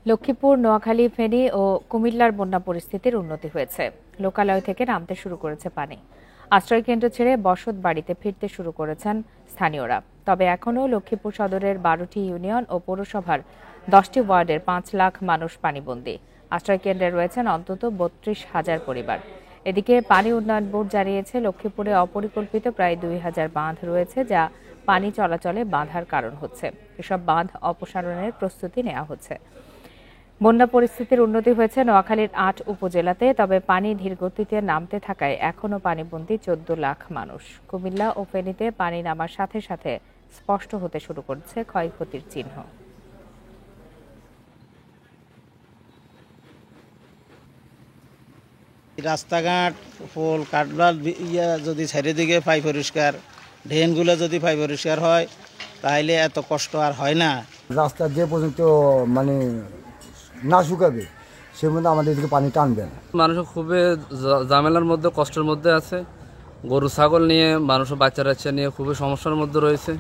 লক্ষ্মীপুর, নোয়াখালী, ফেনী ও কুমিল্লার বন্যা পরিস্থিতির উন্নতি হয়েছে। লোকালয় থেকে নামতে শুরু করেছে পানি। আশ্রয়কেন্দ্র ছেড়ে বসত বাড়িতে ফিরতে শুরু করেছেন স্থানীয়রা। তবে এখনও লক্ষ্মীপুর সদরের ১২টি ইউনিয়ন ও পৌরসভার ১০টি ওয়ার্ডের ৫ লাখ মানুষ পানিবন্দী। আশ্রয়কেন্দ্রে রয়েছেন অন্তত ৩২,০০০ পরিবার। এদিকে পানি উন্নয়ন বোর্ড জানিয়েছে, লক্ষ্মীপুরে অপরিকল্পিত প্রায় ২,০০০ বাঁধ রয়েছে, যা পানি চলাচলে বাধার কারণ হচ্ছে। এসব বাঁধ অপসারণের প্রস্তুতি নেওয়া হচ্ছে। বন্যা পরিস্থিতির উন্নতি হয়েছে নোয়াখালীর ৮ উপজেলাতে, তবে পানি ধীরগতিতে নামতে থাকায় এখনও পানিবন্দী ১৪ লাখ মানুষ। কুমিল্লা ও ফেনীতে পানি নামার সাথে সাথে স্পষ্ট হতে শুরু করেছে ক্ষয়ক্ষতির চিহ্ন। রাস্তাঘাট, পোল, কাঠবাল যদি চারিদিকে পাই পরিষ্কার, ড্রেনগুলো যদি পাই পরিষ্কার হয়, তাহলে এত কষ্ট আর হয় না। রাস্তা যে পর্যন্ত মানে না শুকাবে সে মধ্যে আমাদের দিকে পানি টানবে না। মানুষ খুবই ঝামেলার মধ্যে, কষ্টের মধ্যে আছে। গরু ছাগল নিয়ে মানুষ, বাচ্চা নিয়ে খুবই সমস্যার মধ্যে রয়েছে।